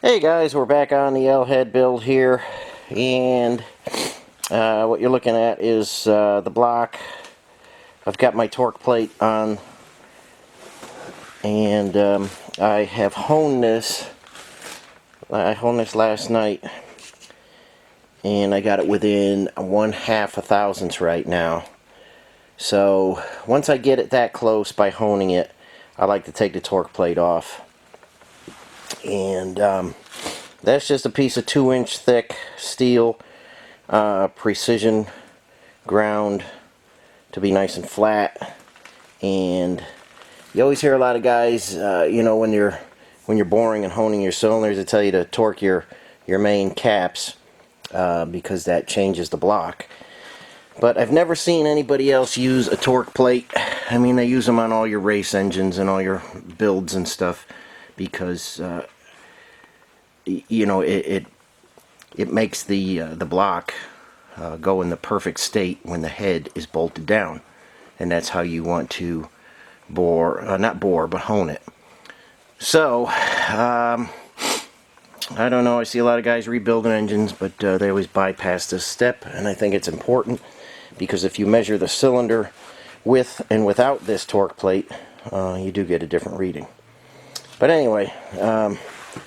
Hey guys, we're back on the L-head build here, and what you're looking at is the block. I've got my torque plate on, and I have honed this. I honed this last night, and I got it within 1/2 a thousandths right now. So once I get it that close by honing it, I like to take the torque plate off. And that's just a piece of 2-inch thick steel, precision ground to be nice and flat. And you always hear a lot of guys, you know, when you're boring and honing your cylinders, they tell you to torque your main caps because that changes the block. But I've never seen anybody else use a torque plate. I mean, they use them on all your race engines and all your builds and stuff because you know, it makes the block go in the perfect state when the head is bolted down, and that's how you want to not bore, but hone it. So I don't know, I see a lot of guys rebuilding engines, but they always bypass this step, and I think it's important because if you measure the cylinder with and without this torque plate, you do get a different reading. But anyway,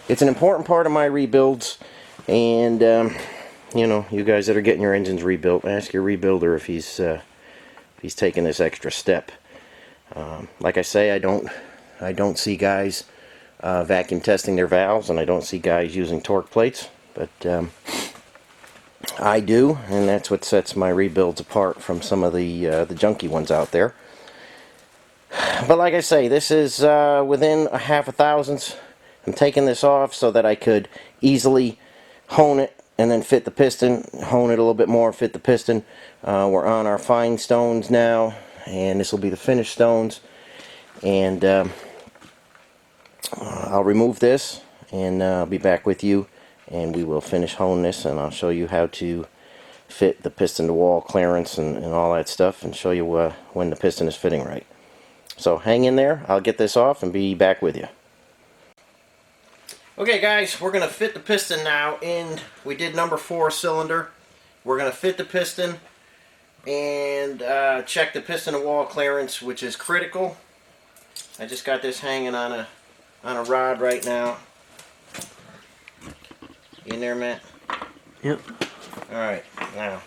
it's an important part of my rebuilds, and you know, you guys that are getting your engines rebuilt, ask your rebuilder if he's taking this extra step. Like I say, I don't see guys vacuum testing their valves, and I don't see guys using torque plates, but I do, and that's what sets my rebuilds apart from some of the junky ones out there. But like I say, this is within 1/2 a thousandths. I'm taking this off so that I could easily hone it and then fit the piston, hone it a little bit more, fit the piston. We're on our fine stones now, and this will be the finished stones. And I'll remove this, and I'll be back with you, and we will finish hone this, and I'll show you how to fit the piston to wall clearance and all that stuff, and show you when the piston is fitting right. So hang in there, I'll get this off and be back with you. Okay guys, we're going to fit the piston now, and we did number 4 cylinder. We're going to fit the piston and check the piston to wall clearance, which is critical. I just got this hanging on a rod right now. You in there, Matt? Yep. Alright, now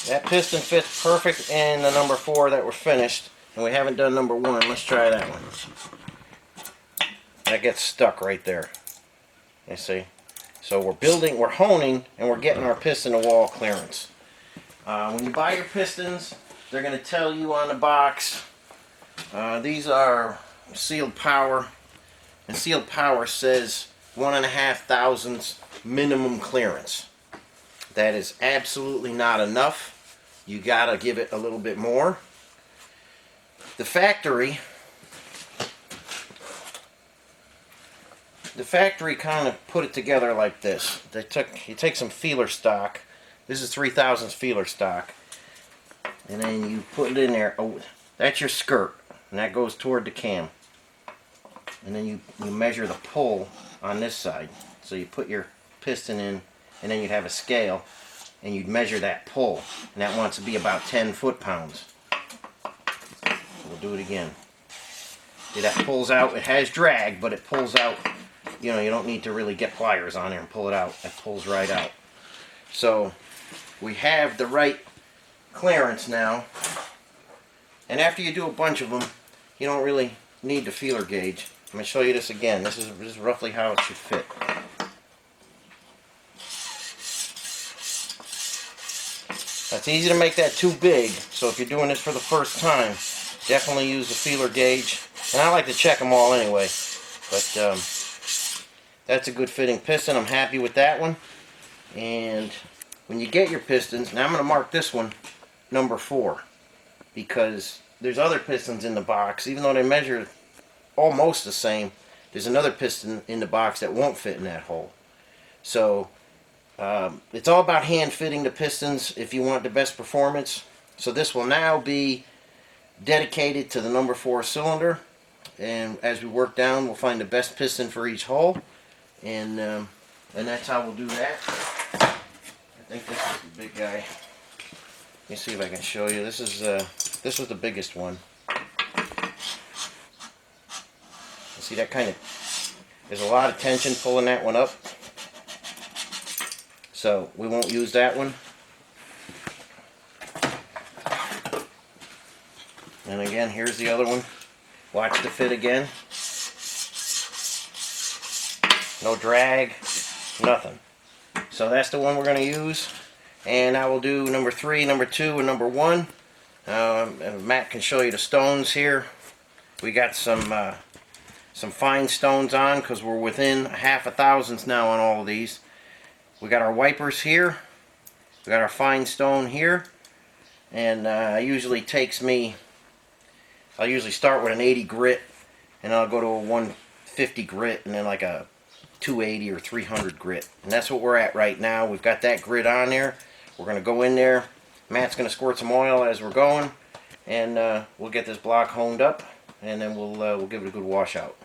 that piston fits perfect in the number 4 that we're finished. And we haven't done number 1. Let's try that one. That gets stuck right there. You see? So we're honing, and we're getting our piston to wall clearance. When you buy your pistons, they're going to tell you on the box, these are sealed power. And sealed power says 1/2 thousandths minimum clearance. That is absolutely not enough. You got to give it a little bit more. The factory kind of put it together like this. You take some feeler stock. This is 3/1000 feeler stock, and then you put it in there. Oh, that's your skirt, and that goes toward the cam. And then you measure the pull on this side. So you put your piston in, and then you'd have a scale, and you'd measure that pull, and that wants to be about 10 foot-pounds. We'll do it again. See, that pulls out. It has drag, but it pulls out. You know, you don't need to really get pliers on there and pull it out. It pulls right out. So we have the right clearance now. And after you do a bunch of them, you don't really need the feeler gauge. I'm going to show you this again. This is roughly how it should fit. It's easy to make that too big, so if you're doing this for the first time, definitely use the feeler gauge. And I like to check them all anyway. But that's a good fitting piston. I'm happy with that one. And when you get your pistons, now I'm going to mark this one number 4. Because there's other pistons in the box, even though they measure almost the same, there's another piston in the box that won't fit in that hole. So it's all about hand fitting the pistons if you want the best performance. So this will now be dedicated to the number 4 cylinder, and as we work down, we'll find the best piston for each hole, and that's how we'll do that. I think this is the big guy. Let me see if I can show you. This was the biggest one. See, that kind of, there's a lot of tension pulling that one up, so we won't use that one. And again, here's the other one. Watch the fit again. No drag, nothing. So that's the one we're going to use. And I will do number 3, number 2, and number 1. Matt can show you the stones here. We got some fine stones on because we're within half a thousandths now on all of these. We got our wipers here. We got our fine stone here. And it usually takes me, I'll usually start with an 80 grit, and I'll go to a 150 grit, and then like a 280 or 300 grit. And that's what we're at right now. We've got that grit on there. We're going to go in there. Matt's going to squirt some oil as we're going, and we'll get this block honed up, and then we'll give it a good washout.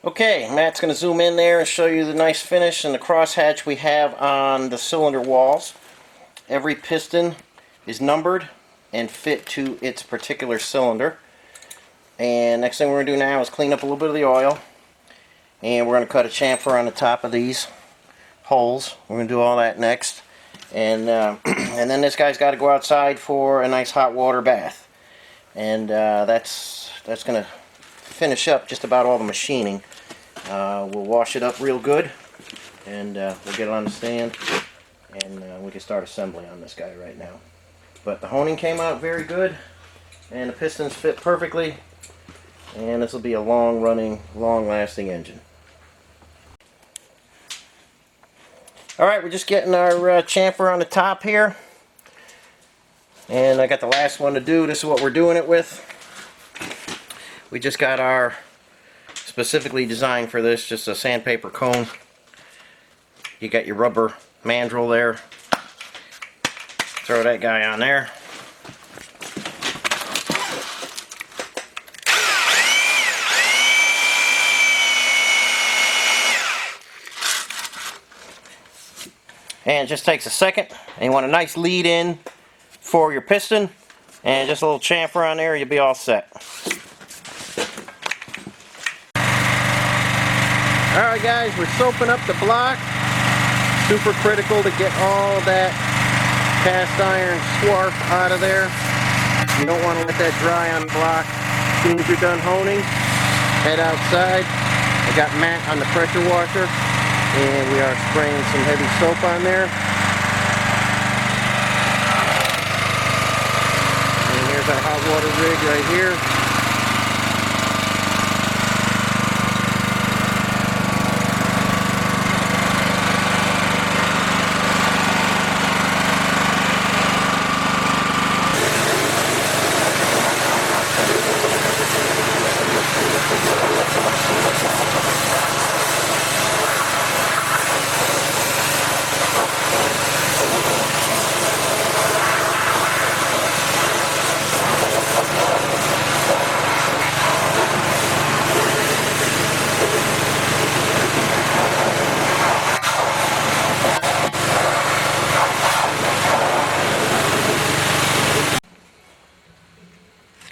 Okay, Matt's going to zoom in there and show you the nice finish and the crosshatch we have on the cylinder walls. Every piston is numbered and fit to its particular cylinder. And next thing we're going to do now is clean up a little bit of the oil. And we're going to cut a chamfer on the top of these holes. We're going to do all that next. And, and then this guy's got to go outside for a nice hot water bath. And that's going to finish up just about all the machining. We'll wash it up real good, and we'll get it on the stand, and we can start assembly on this guy right now. But the honing came out very good, and the pistons fit perfectly, and this will be a long-running, long-lasting engine. Alright, we're just getting our chamfer on the top here, and I got the last one to do. This is what we're doing it with. We just got our specifically designed for this, just a sandpaper cone. You got your rubber mandrel there. Throw that guy on there. And it just takes a second, and you want a nice lead in for your piston, and just a little chamfer on there, you'll be all set. Alright guys, we're soaping up the block. Super critical to get all that cast iron swarf out of there. You don't want to let that dry on the block. As soon as you're done honing, head outside. I got Matt on the pressure washer, and we are spraying some heavy soap on there. And here's our hot water rig right here.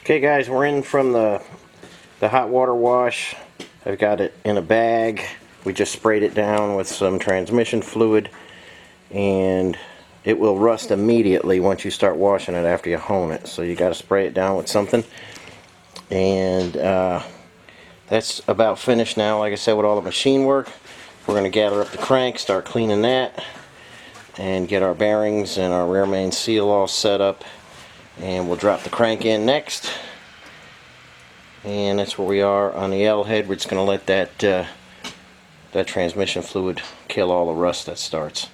Okay guys, we're in from the hot water wash. I've got it in a bag. We just sprayed it down with some transmission fluid, and it will rust immediately once you start washing it after you hone it. So you got to spray it down with something. And that's about finished now, like I said, with all the machine work. We're going to gather up the crank, start cleaning that, and get our bearings and our rear main seal all set up. And we'll drop the crank in next, And that's where we are on the L head. We're just going to let that that transmission fluid kill all the rust that starts.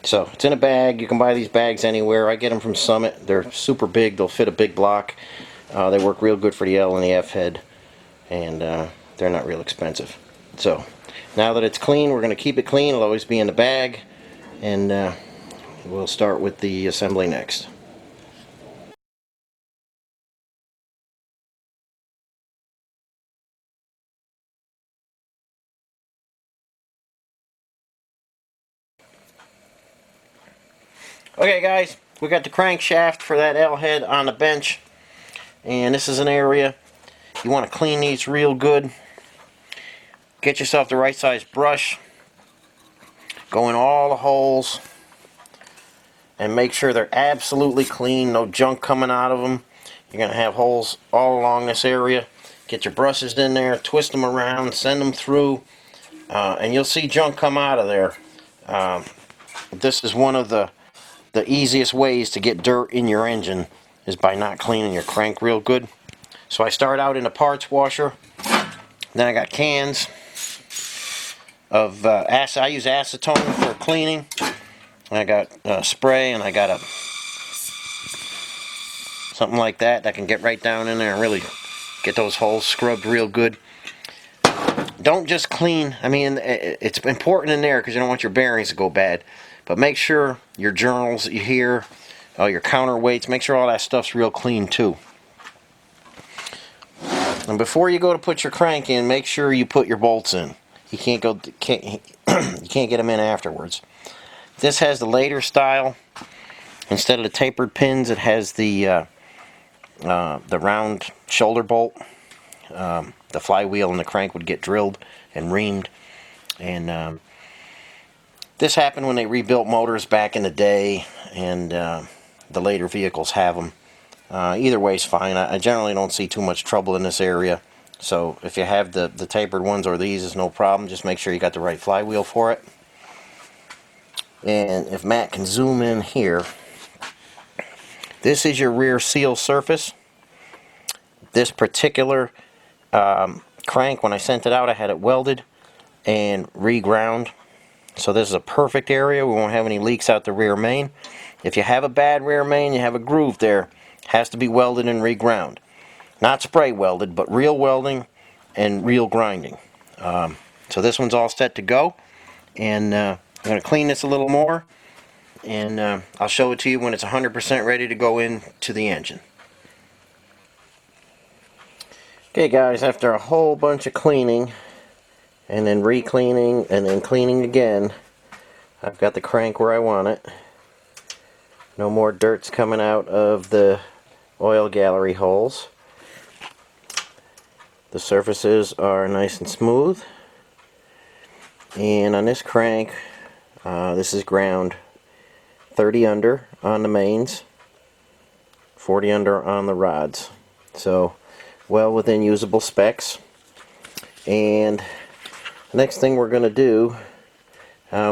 So it's in a bag. You can buy these bags anywhere. I get them from Summit. They're super big. They'll fit a big block. They work real good for the L and the F head, and they're not real expensive. So now that it's clean, we're going to keep it clean. It'll always be in the bag, and we'll start with the assembly next. Okay guys, we got the crankshaft for that L head on the bench, and this is an area you want to clean these real good. Get yourself the right size brush, go in all the holes, and make sure they're absolutely clean, no junk coming out of them. You're going to have holes all along this area. Get your brushes in there, twist them around, send them through, and you'll see junk come out of there. This is one of the easiest ways to get dirt in your engine, is by not cleaning your crank real good. So I start out in a parts washer, then I got cans of I use acetone for cleaning. I got spray, and I got something like that can get right down in there and really get those holes scrubbed real good. Don't just clean, I mean, it's important in there because you don't want your bearings to go bad, but make sure your journals that you hear, your counterweights, make sure all that stuff's real clean too. And before you go to put your crank in, make sure you put your bolts in. You can't you can't get them in afterwards. This has the later style. Instead of the tapered pins, it has the round shoulder bolt. The flywheel and the crank would get drilled and reamed, and this happened when they rebuilt motors back in the day, and the later vehicles have them. Either way is fine. I generally don't see too much trouble in this area, so if you have the tapered ones or these, is no problem. Just make sure you got the right flywheel for it. And if Matt can zoom in here, this is your rear seal surface. This particular crank, when I sent it out, I had it welded and reground. So this is a perfect area. We won't have any leaks out the rear main. If you have a bad rear main, you have a groove there, it has to be welded and reground. Not spray welded, but real welding and real grinding. So this one's all set to go, and I'm going to clean this a little more, and I'll show it to you when it's 100% ready to go into the engine. Okay guys, after a whole bunch of cleaning, and then re-cleaning, and then cleaning again, I've got the crank where I want it. No more dirt's coming out of the oil gallery holes. The surfaces are nice and smooth. And on this crank, this is ground 30 under on the mains, 40 under on the rods. So well within usable specs. And the next thing we're going to do,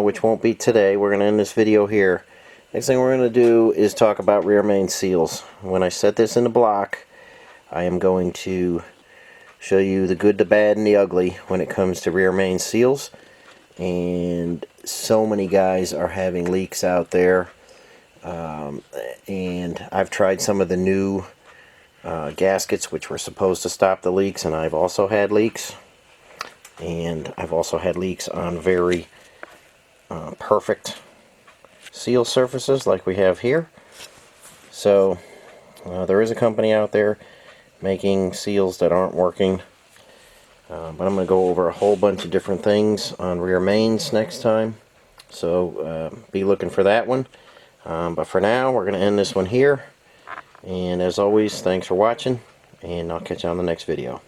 which won't be today, we're going to end this video here. Next thing we're going to do is talk about rear main seals. When I set this in the block, I am going to show you the good, the bad, and the ugly when it comes to rear main seals. And so many guys are having leaks out there. And I've tried some of the new gaskets which were supposed to stop the leaks, and I've also had leaks. And I've also had leaks on very perfect seal surfaces like we have here. So there is a company out there making seals that aren't working, but I'm going to go over a whole bunch of different things on rear mains next time, so be looking for that one. But for now, we're going to end this one here, and as always, thanks for watching, and I'll catch you on the next video.